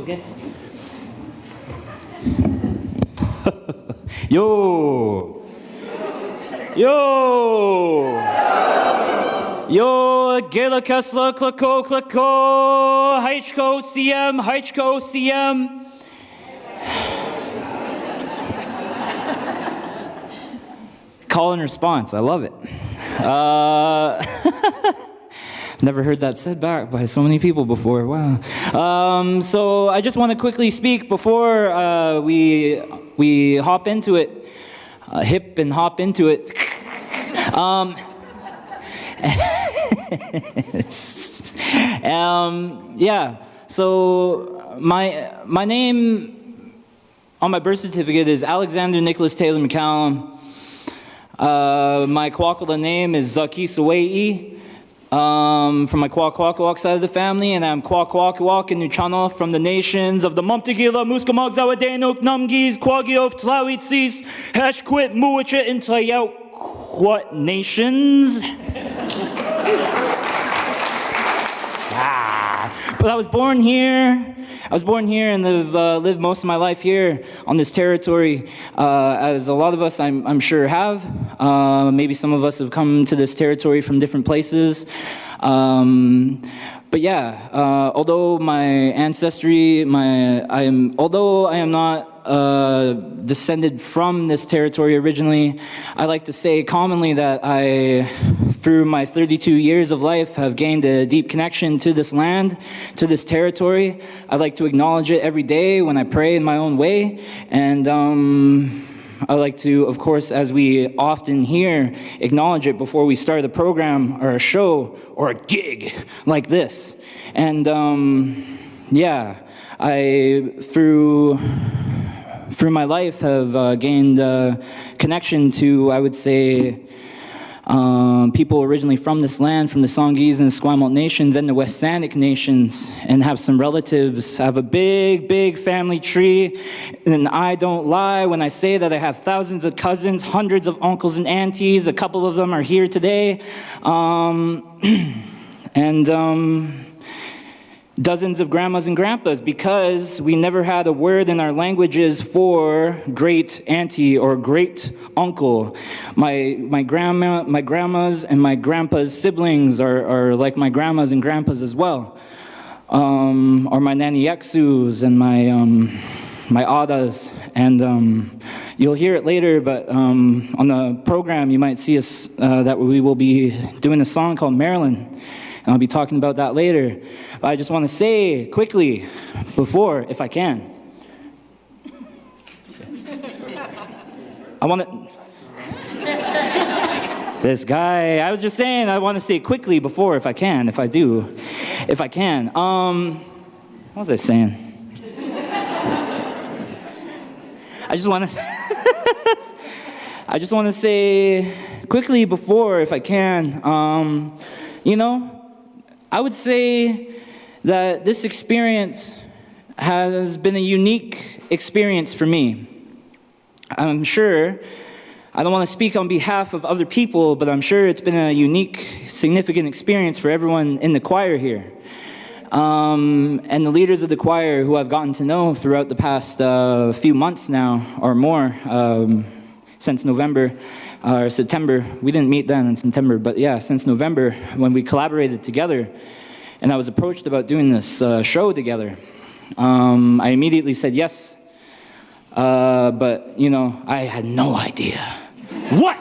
okay? Yo! Yo! Yo, Gela Kessler, Klako, Heichko, CM. Call and response, I love it. Never heard that said back by so many people before, wow. So I just want to quickly speak before we hop into it, hip and hop into it. Yeah, so my name on my birth certificate is Alexander Nicholas Taylor McCallum. My Kwakala name is Zaki Sawai, from my Kwakwak side of the family, and I'm Kwakwak in Nuchana from the nations of the Mumtigila, Muskamag Zawadenok, Numgis, Kwagiof, Tlawitsis, Heshquit, Muacha, and Tlayout. What nations? But I was born here. And lived most of my life here on this territory, as a lot of us, I'm sure, have. Maybe some of us have come to this territory from different places. But yeah, although my ancestry, although I am not descended from this territory originally, I like to say commonly that I, through my 32 years of life, have gained a deep connection to this land, to this territory. I like to acknowledge it every day when I pray in my own way. And I like to, of course, as we often hear, acknowledge it before we start a program or a show or a gig like this. And yeah, I, through my life, have gained a connection to, I would say, people originally from this land, from the Songhees and the Esquimalt nations and the West Sandic nations, and have some relatives. I have a big family tree, and I don't lie when I say that I have thousands of cousins, hundreds of uncles and aunties. A couple of them are here today, dozens of grandmas and grandpas, because we never had a word in our languages for great auntie or great uncle. My grandmas and my grandpa's siblings are like my grandmas and grandpas as well, or my nanny Yeksus and my Adas. And you'll hear it later, but on the program you might see us that we will be doing a song called Maryland. And I'll be talking about that later. But I just want to say quickly before, if I can. I want to... This guy, I was just saying I want to say quickly before, if I can, if I can. What was I saying? I just want to say quickly before, if I can, you know, I would say that this experience has been a unique experience for me. I'm sure, I don't want to speak on behalf of other people, but I'm sure it's been a unique, significant experience for everyone in the choir here. And the leaders of the choir who I've gotten to know throughout the past few months now, or more, since November, or September. We didn't meet then in September, but yeah, since November, when we collaborated together, and I was approached about doing this show together. I immediately said yes, but you know, I had no idea what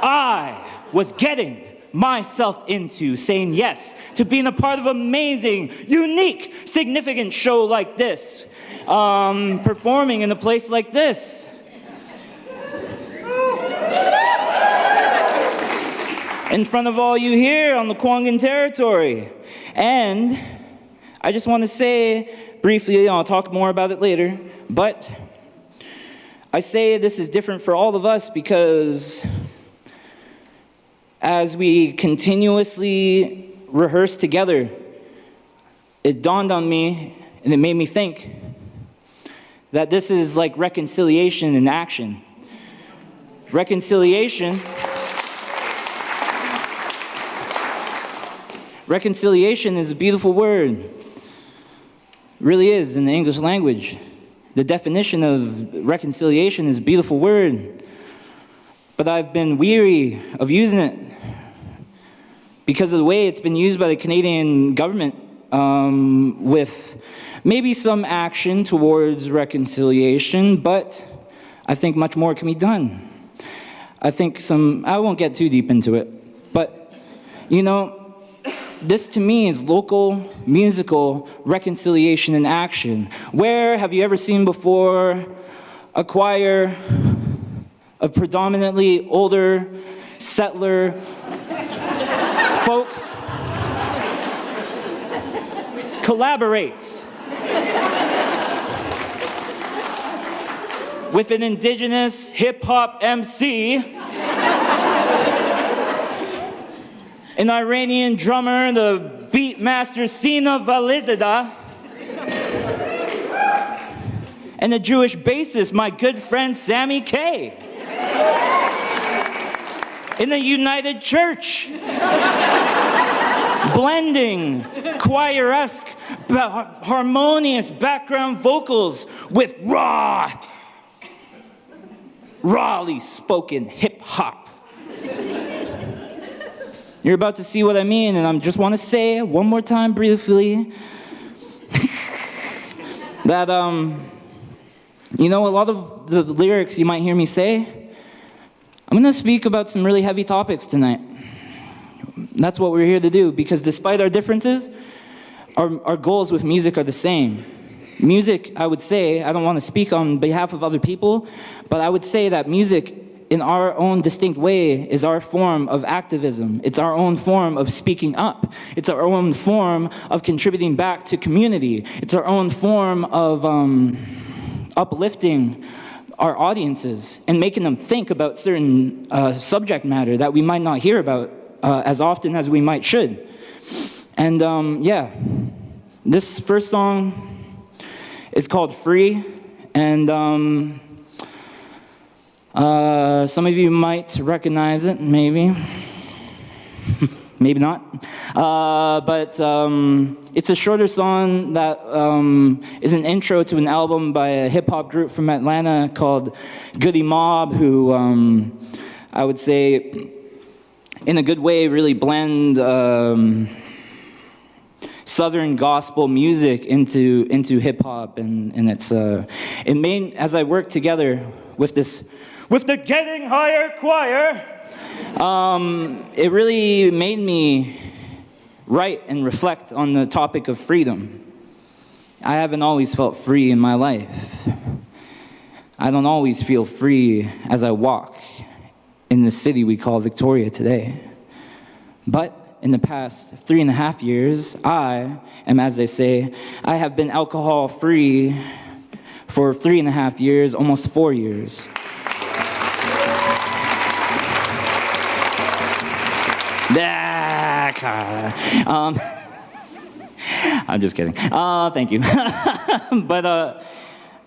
I was getting myself into, saying yes to being a part of an amazing, unique, significant show like this, performing in a place like this. In front of all you here on the Kwangan territory. And I just want to say briefly, I'll talk more about it later, but I say this is different for all of us because as we continuously rehearse together, it dawned on me and it made me think that this is like reconciliation in action. Reconciliation is a beautiful word. really is in the English language. The definition of reconciliation is a beautiful word, but I've been weary of using it because of the way it's been used by the Canadian government, with maybe some action towards reconciliation, but I think much more can be done. I won't get too deep into it, but, you know, this to me is local musical reconciliation in action. Where have you ever seen before a choir of predominantly older settler folks collaborate with an indigenous hip-hop MC, an Iranian drummer, the beat master Sina Valizada, and a Jewish bassist, my good friend Sammy K, in a united church, blending choir-esque, harmonious background vocals with rawly spoken hip-hop. You're about to see what I mean, and I just want to say one more time briefly that, you know, a lot of the lyrics you might hear me say, I'm going to speak about some really heavy topics tonight. That's what we're here to do, because despite our differences, our goals with music are the same. Music, I would say, I don't want to speak on behalf of other people, but I would say that music, in our own distinct way, is our form of activism. It's our own form of speaking up. It's our own form of contributing back to community. It's our own form of uplifting our audiences and making them think about certain subject matter that we might not hear about as often as we might should. And yeah, this first song is called Free, and some of you might recognize it, maybe. Maybe not. But it's a shorter song that is an intro to an album by a hip-hop group from Atlanta called Goodie Mob, who I would say, in a good way, really blend Southern gospel music into hip-hop, and it's it made, as I worked together with the Getting Higher choir, it really made me write and reflect on the topic of freedom. I haven't always felt free in my life. I don't always feel free as I walk in the city we call Victoria today. But in the past 3.5 years, I am, as they say, I have been alcohol-free for 3.5 years, almost 4 years. I'm just kidding. Thank you. But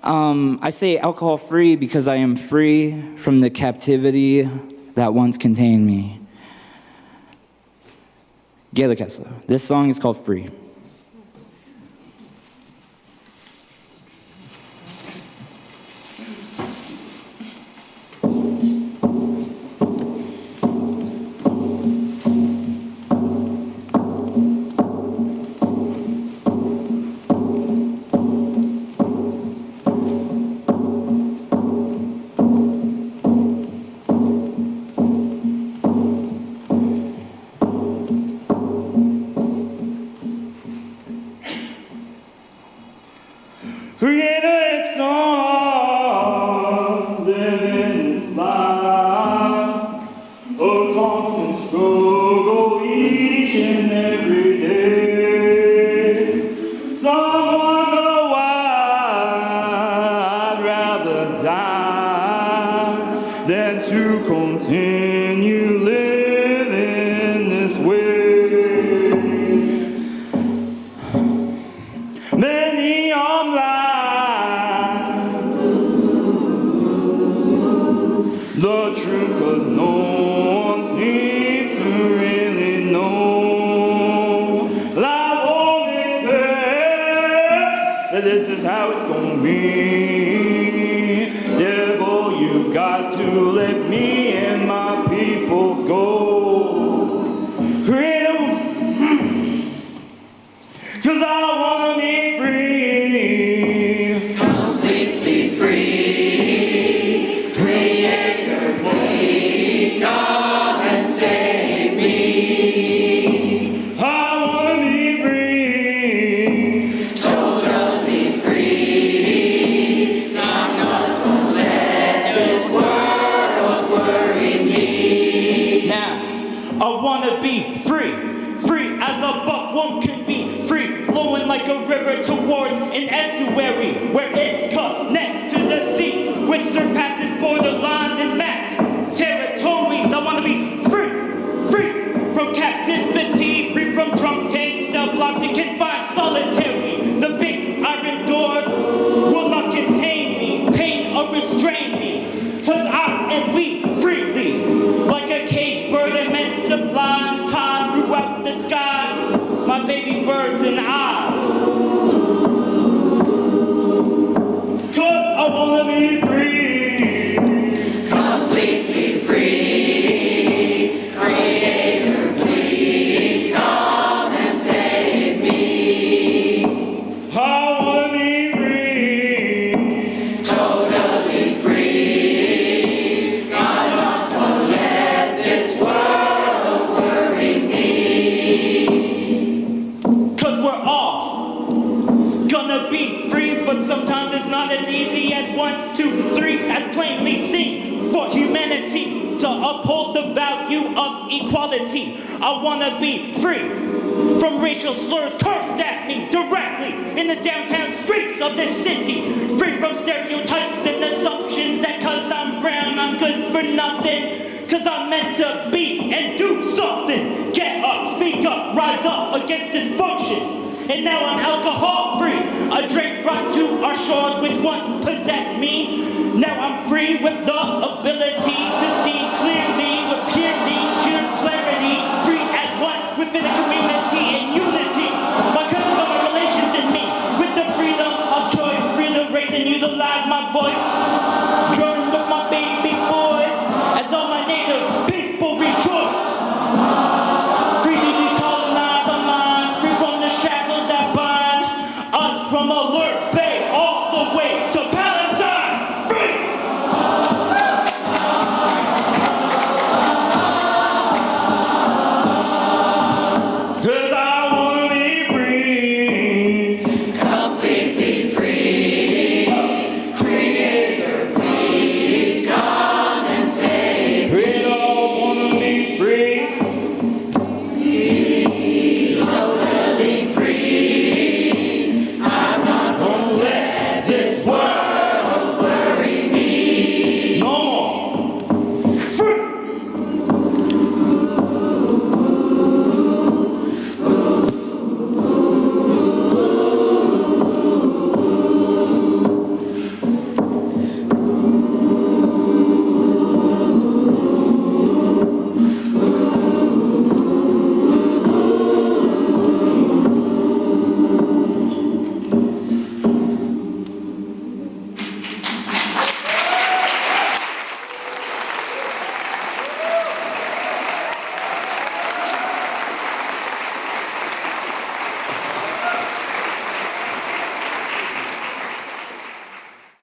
I say alcohol-free because I am free from the captivity that once contained me. This song is called Free. Created song, living this life, a constant struggle each and every day. Some wonder why I'd rather die than to continue living this way. Many are blind this is how it's gonna be. Devil, you got to let me and my people go. Freedom, 'cause I wanna be free. Completely free. Creator, please come and save me. I wanna be free. Totally free. I'm not gonna let this world worry me. Now, I wanna be free. Free as a buckworm can be. Free, flowing like a river towards an estuary where it connects to the sea, which surpasses borderlines and mapped territories. I wanna be free. Free from captivity. Free from drunk tanks, cell blocks, and confined solitary. The big iron doors will not contain me, pain or restrain me. 'Cause I and we freely, like a caged bird and meant to fly high throughout the sky. My baby birds and I. 'Cause I wanna be free. Completely free. Creator, please come and save me. I wanna be free. Totally free. I'm not gonna let this world worry me. 'Cause we're all gonna be free, but sometimes it's not as easy as 1, 2, 3, as plainly seen. For humanity to uphold the value of equality, I wanna be free from racial slurs cursed at me directly in the downtown streets of this city. Free from stereotypes and assumptions that 'cause I'm brown, I'm good for nothing. 'Cause I'm meant to be and do something. Get up, speak up, rise up against dysfunction. And now I'm alcohol free. A drink brought to our shores which once possessed me. Now I'm free with the ability